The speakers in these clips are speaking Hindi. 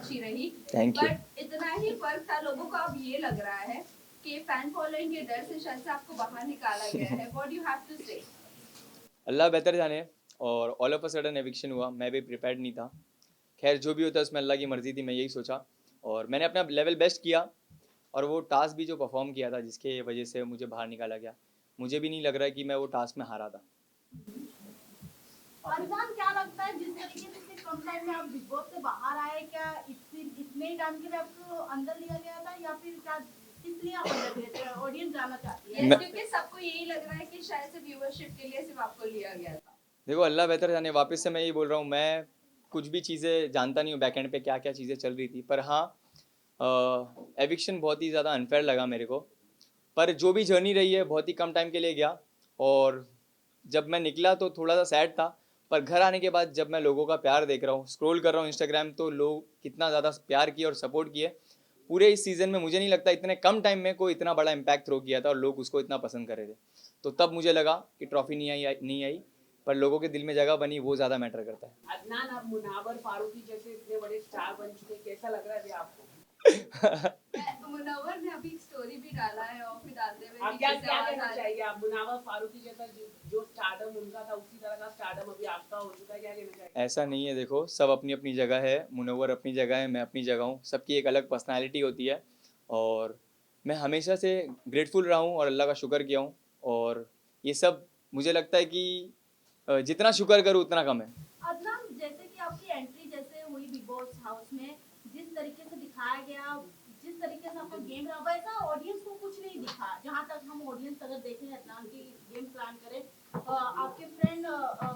अच्छी रही। Thank you. बट इतना ही फर्क था, लोगों को अब ये लग रहा है कि फैन फॉलोइंग के डर से शायद से आपको बाहर निकाला गया है। व्हाट यू हैव टू से? अल्लाह बेहतर जाने। और all of a sudden eviction हुआ, मैं भी प्रिपेयर्ड नहीं था। खैर जो भी होता है उसमें अल्लाह की मर्जी थी, मैं यही सोचा और मैंने अपना लेवल बेस्ट किया। और वो टास्क भी जो परफॉर्म किया था जिसके वजह से मुझे बाहर निकाला गया, मुझे भी नहीं लग रहा है कि मैं वो टास्क में हारा था। अरमान, क्या लगता है जिस तरीके से इतने कम टाइम में आप बिग बॉस से बाहर आए, क्या इतने टाइम के लिए आपको अंदर लिया गया था या फिर क्या किस लिए आप अंदर गए थे? ऑडियंस जानना चाहती है। क्योंकि सबको यही लग रहा है कि शायद से व्यूअरशिप के लिए सिर्फ आपको लिया गया था। देखो अल्लाह बेहतर जाने, वापस से मैं यही बोल रहा हूँ, मैं कुछ भी चीज़ें जानता नहीं हूँ बैकएंड पे क्या क्या चीज़ें चल रही थी, पर हाँ एविक्शन बहुत ही ज़्यादा अनफेयर लगा मेरे को। पर जो भी जर्नी रही है बहुत ही कम टाइम के लिए गया। और जब मैं निकला तो थोड़ा सा सैड था, पर घर आने के बाद जब मैं लोगों का प्यार देख रहा हूँ, स्क्रॉल कर रहा हूँ इंस्टाग्राम, तो लोग कितना ज़्यादा प्यार किए और सपोर्ट किए। पूरे इस सीज़न में मुझे नहीं लगता इतने कम टाइम में कोई इतना बड़ा इम्पैक्ट थ्रो किया था और लोग उसको इतना पसंद कर रहे थे। तो तब मुझे लगा कि ट्रॉफी नहीं आई, पर लोगों के दिल में जगह बनी, वो ज़्यादा मैटर करता है। अदनान, आप मुनावर फारूकी जैसे इतने बड़े स्टार बन चुके, कैसा लग रहा है आपको? मुनव्वर ने अभी एक स्टोरी भी डाला है और फिर डालते हुए आप क्या क्या कहना चाहिए? आप मुनावर फारूकी जैसा जो स्टारडम उनका था उसी तरह का स्टारडम अभी आपका हो चुका है, क्या कहना चाहिए? ऐसा नहीं है, देखो सब अपनी अपनी जगह है, मुनव्वर अपनी जगह है, मैं अपनी जगह हूँ, सबकी एक अलग पर्सनालिटी होती है। और मैं हमेशा से ग्रेटफुल रहा हूँ और अल्लाह का शुक्र किया हूँ। और ये सब मुझे लगता है कि जितना शुक्र करूँ उतना कम है। अदनान, जैसे कि आपकी एंट्री जैसे हुई बिग बॉस हाउस में, जिस तरीके से दिखाया गया, जिस तरीके से आपका गेम रहा, वैसा ऑडियंस को कुछ नहीं दिखा। जहाँ तक हम ऑडियंस अगर देखें, अदनान की गेम प्लान करें, आपके फ्रेंड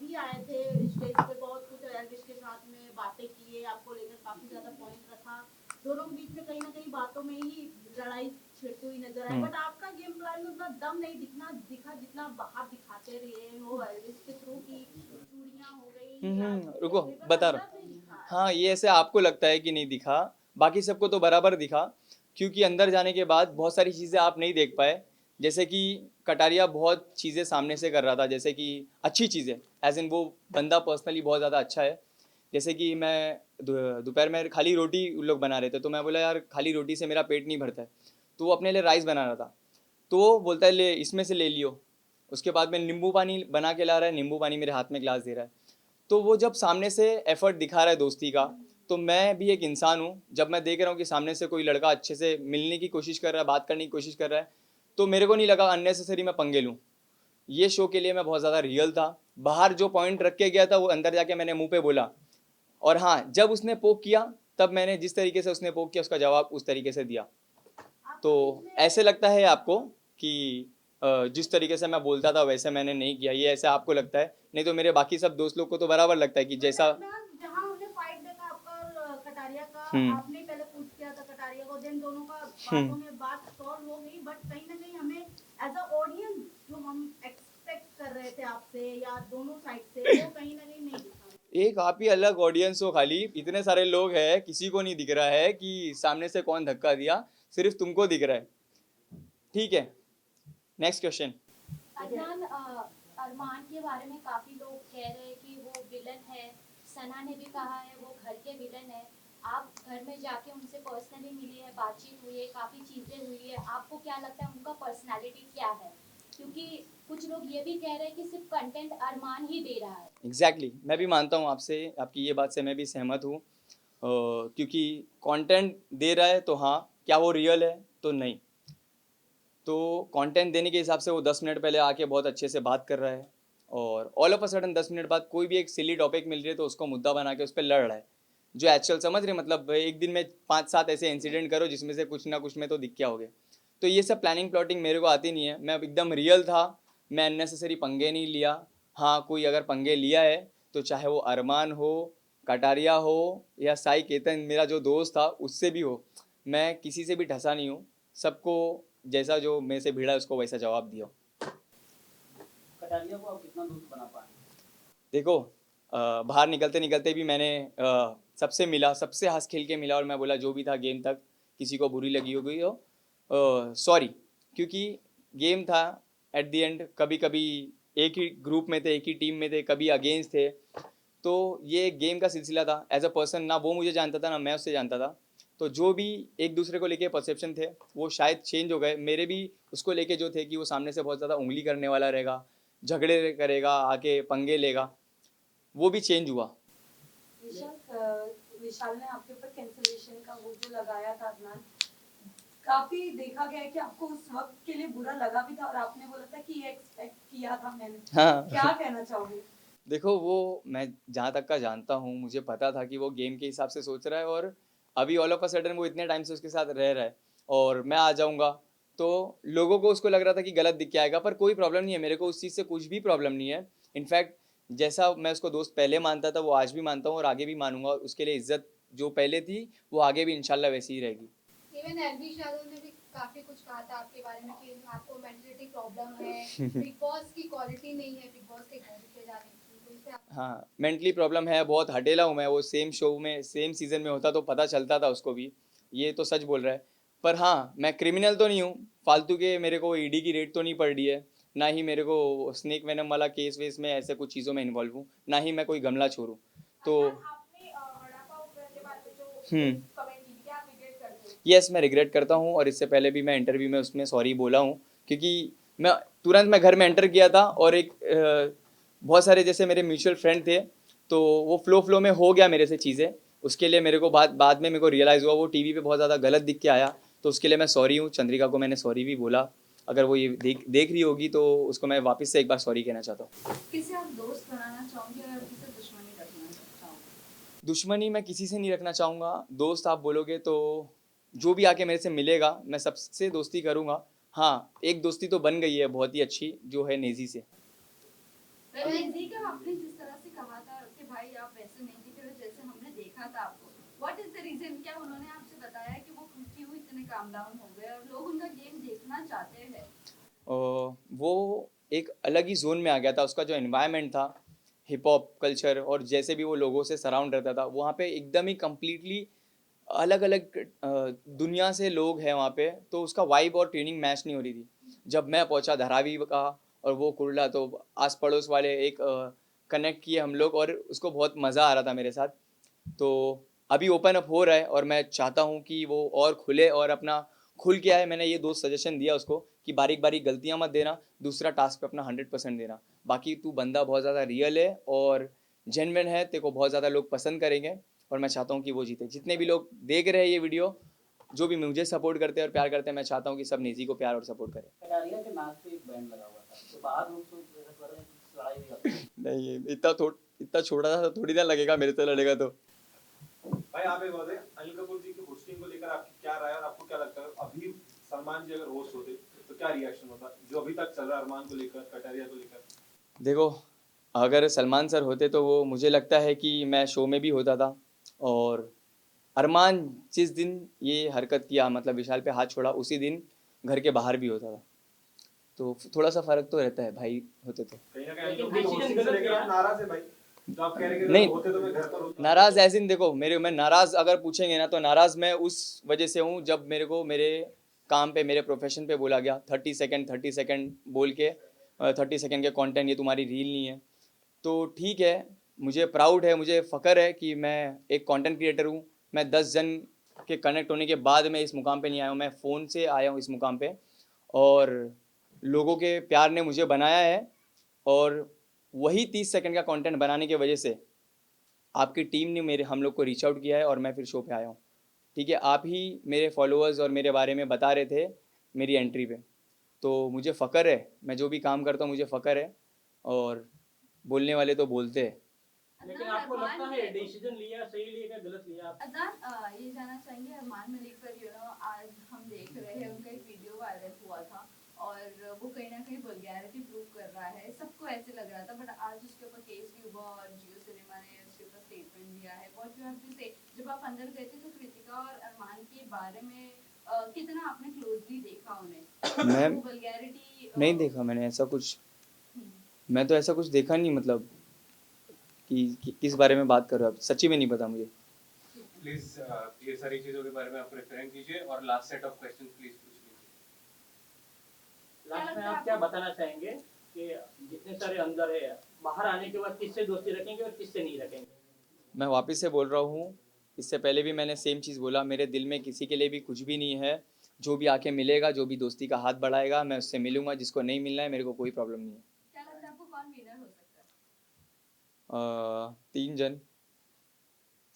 भी आए थे स्टेज पे, बहुत कुछ एल्विश के साथ में बातें किए, आपको लेकर काफी ज्यादा पॉइंट रखा। दोनों के बीच में कहीं ना कहीं बातों में ही लड़ाई छिड़ती हुई नजर आई, बट आपका गेम प्लान में उतना दम नहीं दिखा जितना बाहर दिखाते रहे हो एल्विश के थ्रू की चूड़ियां हो गई या रुको फ्लेवर बता अंदर रहा नहीं हूँ। दिखा है। हाँ, ये ऐसे आपको लगता है कि नहीं दिखा, बाकी सबको तो बराबर दिखा। क्योंकि अंदर जाने के बाद बहुत सारी चीज़ें आप नहीं देख पाए। जैसे कि कटारिया बहुत चीज़ें सामने से कर रहा था, जैसे कि अच्छी चीज़ें, एज इन वो बंदा पर्सनली बहुत ज़्यादा अच्छा है। जैसे कि मैं दोपहर में खाली रोटी उन लोग बना रहे थे, तो मैं बोला यार खाली रोटी से मेरा पेट नहीं भरता है, तो वो अपने लिए राइस बना रहा था। तो वो बोलता है ले इसमें से ले लियो। उसके बाद में नींबू पानी बना के ला रहा है, नींबू पानी मेरे हाथ में ग्लास दे रहा है। तो वो जब सामने से एफर्ट दिखा रहा है दोस्ती का, तो मैं भी एक इंसान हूँ, जब मैं देख रहा हूँ कि सामने से कोई लड़का अच्छे से मिलने की कोशिश कर रहा है, बात करने की कोशिश कर रहा है, तो मेरे को नहीं लगा अननेसेसरी मैं पंगे लूँ। ये शो के लिए मैं बहुत ज़्यादा रियल था। बाहर जो पॉइंट रख के गया था वो अंदर जाके मैंने मुंह पे बोला। और हाँ, जब उसने पोक किया तब मैंने जिस तरीके से उसने पोक किया उसका जवाब उस तरीके से दिया। तो ऐसे लगता है आपको कि जिस तरीके से मैं बोलता था वैसे मैंने नहीं किया, ये ऐसे आपको लगता है, नहीं तो मेरे बाकी सब दोस्त लोग को तो बराबर लगता है कि जैसा। जहाँ हमने फाइट देखा आपका और कटारिया का, आपने पहले पूछ किया था कटारिया को, देन दोनों का बातों में बात सॉल्व हो गई, बट कहीं ना कहीं हमें एज अ ऑडियंस जो हम एक्सपेक्ट कर रहे थे आपसे या दोनों साइड से, वो कहीं ना कहीं नहीं दिखा। एक आप ही अलग ऑडियंस हो, खाली इतने सारे लोग हैं, किसी को नहीं दिख रहा है कि सामने से कौन धक्का दिया, सिर्फ तुमको दिख रहा है। ठीक है, नेक्स्ट क्वेश्चन। अदनान, अरमान के बारे में काफी लोग कह रहे हैं कि वो विलन है। सना ने भी कहा है वो घर के विलन है। आप घर में जाके उनसे पर्सनली मिले हैं, बातचीत हुई है, काफी चीजें हुई है, आपको क्या लगता है उनका पर्सनालिटी क्या है? क्योंकि कुछ लोग ये भी कह रहे हैं कि सिर्फ कंटेंट अरमान ही दे रहा है। एग्जैक्टली, मैं भी मानता हूँ आपसे, आपकी ये बात से मैं भी सहमत हूँ। क्योंकि कंटेंट दे रहा है तो हाँ, क्या वो रियल है तो नहीं। तो कंटेंट देने के हिसाब से वो 10 मिनट पहले आके बहुत अच्छे से बात कर रहा है, और all of a sudden 10 minute बाद कोई भी एक सिली टॉपिक मिल रही है तो उसको मुद्दा बना के उस पर लड़ रहा है। जो एक्चुअल समझ रहे, मतलब एक दिन में 5-7 ऐसे इंसिडेंट करो जिसमें से कुछ ना कुछ में तो दिख क्या हो गया। तो ये सब प्लानिंग प्लॉटिंग मेरे को आती नहीं है, मैं एकदम रियल था, मैं अननेसेसरी पंगे नहीं लिया। हाँ, कोई अगर पंगे लिया है तो चाहे वो अरमान हो, कटारिया हो, या साई केतन मेरा जो दोस्त था उससे भी हो, मैं किसी से भी ढसा नहीं हूँ। सबको जैसा जो मेरे से भिड़ा उसको वैसा जवाब दिया। कटारिया को आप कितना दोस्त बना पाए? देखो बाहर निकलते निकलते भी मैंने सबसे मिला, सबसे हंस खेल के मिला, और मैं बोला जो भी था गेम तक, किसी को बुरी लगी हो गई हो सॉरी, क्योंकि गेम था। एट द एंड कभी कभी एक ही ग्रुप में थे, एक ही टीम में थे, कभी अगेंस्ट थे। तो ये एक गेम का सिलसिला था। एज अ पर्सन ना वो मुझे जानता था ना मैं उससे जानता था, तो जो भी एक दूसरे को लेके परसेप्शन थे वो शायद चेंज हो गए। मेरे भी उसको लेके जो थे कि वो सामने से बहुत ज़्यादा उंगली करने वाला रहेगा, झगड़े करेगा, आके पंगे लेगा, वो भी चेंज हुआ। विशाल ने आपके ऊपर कैंसलेशन का वो जो लगाया था अदनान, काफी देखा गया है कि आपको उस वक्त के लिए बुरा लगा भी था और आपने बोला था कि ये एक्सपेक्ट किया था मैंने। हाँ क्या कहना चाहोगे? देखो वो मैं जहाँ तक का जानता हूँ, मुझे पता था कि वो गेम के हिसाब से सोच रहा है, और अभी ऑल ऑफ अ सडन वो इतने टाइम से उसके साथ रह रहा है और मैं आ जाऊँगा तो लोगों को उसको लग रहा था कि गलत दिख के आएगा, पर कोई प्रॉब्लम नहीं है, मेरे को उस चीज़ से कुछ भी प्रॉब्लम नहीं है। इनफैक्ट जैसा मैं उसको दोस्त पहले मानता था वो आज भी मानता हूँ और आगे भी मानूंगा। उसके लिए इज्जत जो पहले थी वो आगे भी इंशाल्लाह वैसी ही रहेगी। इवन एलवी शादल ने भी काफी कुछ कहा था आपके बारे में कि आपको मेंटलिटी प्रॉब्लम है, बिग बॉस की क्वालिटी नहीं है बिग बॉस के घर पे जाने की, तो इस पे आप हाँ मेंटली प्रॉब्लम है, बहुत हटेला हूँ मैं। वो सेम शो में सेम सीजन में होता तो पता चलता था उसको भी, ये तो सच बोल रहा है। पर हाँ मैं क्रिमिनल तो नहीं हूँ, फालतू के मेरे को ईडी की रेड तो नहीं पड़ रही है, ना ही मेरे को स्नेक वेनम वाला केस वेस में ऐसे कुछ चीज़ों में इन्वॉल्व हूँ, ना ही मैं कोई गमला छोड़ हूँ। तो आपने वड़ा पाव के बारे में जो कमेंट की थी, आप रिग्रेट करते हो? यस मैं रिग्रेट करता हूँ, और इससे पहले भी मैं इंटरव्यू में उसमें सॉरी बोला हूँ, क्योंकि मैं घर में एंटर किया था और एक बहुत सारे जैसे मेरे म्यूचुअल फ्रेंड थे, तो वो फ्लो में हो गया मेरे से चीज़ें। उसके लिए मेरे को बाद में मेरे को रियलाइज़ हुआ वो टीवी पे बहुत ज़्यादा गलत दिख के आया, तो उसके लिए मैं सॉरी हूँ। चंद्रिका को मैंने सॉरी भी बोला, अगर वो ये देख रही होगी तो उसको मैं वापस से एक बार सॉरी कहना चाहता हूँ। किसे आप दोस्त बनाना चाहोगे और किसे दुश्मनी रखना चाहोगे? दुश्मनी मैं किसी से नहीं रखना चाहूँगा। दोस्त आप बोलोगे तो जो भी आके मेरे से मिलेगा मैं सबसे दोस्ती करूँगा। हाँ एक दोस्ती तो बन गई है बहुत ही अच्छी, जो है नेजी से। जी का आपने जिस तरह से कहा था कि भाई आप वैसे नहीं दिख रहे जैसे हमने देखा था आपको, व्हाट इज द रीजन? क्या उन्होंने आपसे बताया कि वो क्यों इतने काम डाउन हो गए और लोग उनका गेम देखना चाहते हैं? वो एक अलग ही जोन में आ गया था। उसका जो एनवायरनमेंट था, हिप हॉप कल्चर, और जैसे भी वो लोगों से सराउंड रहता था वहाँ पे एकदम ही कम्प्लीटली अलग अलग दुनिया से लोग हैं वहाँ पे, तो उसका वाइब और ट्यूनिंग मैच नहीं हो रही थी। जब मैं पहुँचा धारावी का और वो कुर्ला, तो आस पड़ोस वाले एक कनेक्ट किए हम लोग और उसको बहुत मज़ा आ रहा था मेरे साथ। तो अभी ओपन अप हो रहा है और मैं चाहता हूँ कि वो और खुले और अपना खुल के आए। मैंने ये दो सजेशन दिया उसको कि बारीक बारीक गलतियाँ मत देना, दूसरा टास्क पे अपना 100% देना। बाकी तू बंदा बहुत ज़्यादा रियल है और जेन्युइन है, तेरे को बहुत ज़्यादा लोग पसंद करेंगे और मैं चाहता हूँ कि वो जीते। जितने भी लोग देख रहे हैं ये वीडियो, जो भी मुझे सपोर्ट करते हैं और प्यार करते हैं, मैं चाहता हूँ कि सब नेजी को प्यार और सपोर्ट करें। कटारिया के नाक पे एक बैंड लगा हुआ था, तो बाहर लोग सोच रहे थे कि लड़ाई भी करते हैं। नहीं इतना छोटा सा थोड़ी ना लगेगा मेरे से लड़ेगा तो। भाई आप ये बताइए, अनिल कपूर जी की होस्टिंग को लेकर आपकी क्या राय है और आपको क्या लगता है अभी सलमान जी अगर होस्ट होते तो क्या रिएक्शन होता, जो अभी तक चल रहा है अरमान को लेकर, कटारिया को लेकर? देखो अगर सलमान सर होते तो वो मुझे लगता है कि मैं शो में भी होता था, और अरमान जिस दिन ये हरकत किया, मतलब विशाल पे हाथ छोड़ा, उसी दिन घर के बाहर भी होता था। तो थोड़ा सा फर्क तो रहता है भाई होते तो। कहीं ना कहीं अनिल कपूर होस्टिंग से लेकर आप नाराज है भाई, जो आप कह रहे हैं कि नहीं, अगर होते तो मैं घर पर होता। नाराज ऐसे इन देखो मैं नाराज अगर पूछेंगे ना तो नाराज मैं उस वजह से हूँ जब मेरे को मेरे काम पे, मेरे प्रोफेशन पे बोला गया 30 सेकंड बोल के 30 सेकंड के कंटेंट, ये तुम्हारी रील नहीं है। तो ठीक है, मुझे प्राउड है, मुझे फ़ख्र है कि मैं एक कंटेंट क्रिएटर हूँ। मैं 10 जन के कनेक्ट होने के बाद मैं इस मुकाम पे नहीं आया हूँ, मैं फ़ोन से आया हूँ इस मुकाम पे, और लोगों के प्यार ने मुझे बनाया है। और वही 30 सेकंड का कंटेंट बनाने की वजह से आपकी टीम ने हम लोग को रीच आउट किया है और मैं फिर शो पे आया हूँ। ठीक है, आप ही मेरे फॉलोअर्स और मेरे बारे में बता रहे थे मेरी एंट्री पे, तो मुझे फ़ख्र है, मैं जो भी काम करता हूँ मुझे फ़ख्र है, और बोलने वाले तो बोलते हैं। लेकिन आपको लगता है डिसीजन लिया सही लिया या गलत लिया? अदनान ये जानना चाहेंगे अरमान मलिक पर आज हम देख रहे हैं उनका एक वीडियो वायरल हुआ था और वो कहीं ना कहीं वल्गैरिटी प्रूव कर रहा है, सबको ऐसे लग रहा था, बट आज उसके ऊपर केस भी हुआ और जियो सिनेमा ने उसके ऊपर स्टेटमेंट दिया है। व्हाट यू हैव टू से? जब आप अंदर गए थे तो कृतिका और अरमान के बारे में कितना आपने क्लोजली देखा उन्हें? मैं वो वल्गैरिटी नहीं देखा मैंने ऐसा कुछ, मैं तो ऐसा कुछ देखा नहीं, मतलब कि किस बारे में बात कर रहे हो आप, सच्ची में नहीं पता मुझे। प्लीज ये सारी चीजों के बारे में आप रेफरेंस कीजिए और last set of question please पूछ लीजिए। लास्ट में आप क्या बताना चाहेंगे कि जितने सारे अंदर है बाहर आने के बाद किससे दोस्ती रखेंगे और किससे नहीं रखेंगे? मैं वापस से बोल रहा हूँ, इससे पहले भी मैंने सेम चीज़ बोला, मेरे दिल में किसी के लिए भी कुछ भी नहीं है। जो भी आके मिलेगा, जो भी दोस्ती का हाथ बढ़ाएगा, मैं उससे मिलूंगा। जिसको नहीं मिलना है, मेरे को कोई प्रॉब्लम नहीं है। क्या लगता है आपको कौन विनर हो सकता है? 3 जन,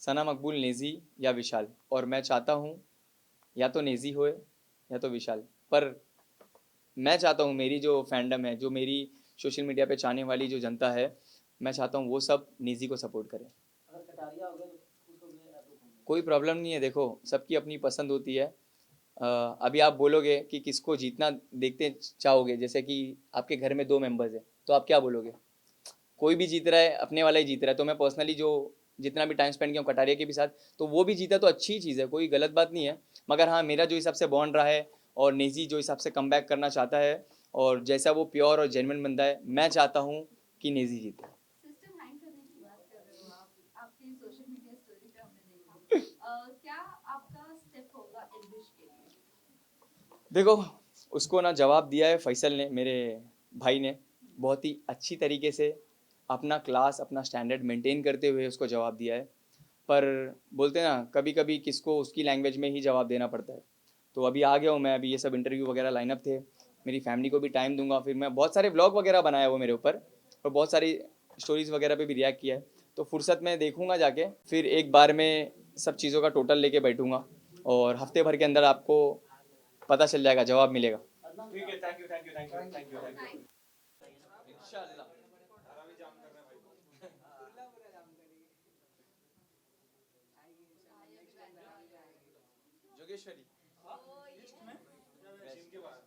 सना मकबूल, नेजी या विशाल। और मैं चाहता हूँ या तो नेजी होए या तो विशाल, पर मैं चाहता हूँ मेरी जो फैंडम है, जो मेरी सोशल मीडिया पे चाहने वाली जो जनता है, मैं चाहता हूँ वो सब नेजी को सपोर्ट करे। अगर कटारिया हो गया तो खुश हो गए या तो होंगे? कोई प्रॉब्लम नहीं है, देखो सबकी अपनी पसंद होती है। अभी आप बोलोगे कि किसको जीतना देखते चाहोगे, जैसे कि आपके घर में 2 मेंबर्स हैं, तो आप क्या बोलोगे? कोई भी जीत रहा है, अपने वाला ही जीत रहा है। तो मैं पर्सनली जो जितना भी टाइम स्पेंड किया हूँ कटारिया के भी साथ, तो वो भी जीता तो अच्छी चीज़ है, कोई गलत बात नहीं है। मगर हाँ, मेरा जो हिसाब से बॉन्ड रहा है और नेजी जो हिसाब से कम करना चाहता है और जैसा वो प्योर और जेन्युइन बंदा है, मैं चाहता हूँ कि नेजी जीते। सिस्टम हैंग करने की बात कर रहे हो आप, आपकी सोशल मीडिया स्टोरी पे हमने देखा। क्या आपका स्टेप होगा एल्विश के लिए? देखो, उसको ना जवाब दिया है फैसल ने, मेरे भाई ने, बहुत ही अच्छी तरीके से अपना क्लास, अपना स्टैंडर्ड मेंटेन करते हुए उसको जवाब दिया है। पर बोलते हैं ना, कभी कभी किसको उसकी लैंग्वेज में ही जवाब देना पड़ता है। तो अभी आ गया हूँ मैं, अभी ये सब इंटरव्यू वगैरह लाइनअप थे, मेरी फैमिली को भी टाइम दूंगा। फिर मैं बहुत सारे व्लॉग वगैरह बनाया वो मेरे ऊपर, और बहुत सारी स्टोरीज़ वगैरह पे भी रिएक्ट किया है। तो फुर्सत में देखूंगा जाके, फिर एक बार में सब चीज़ों का टोटल लेके बैठूंगा और हफ्ते भर के अंदर आपको पता चल जाएगा, जवाब मिलेगा। ठीक है, thank you thank you thank you thank you thank you. इंशाल्लाह। हमारा भी जाम करना है भाई। जोगेश्वरी जिम के बाहर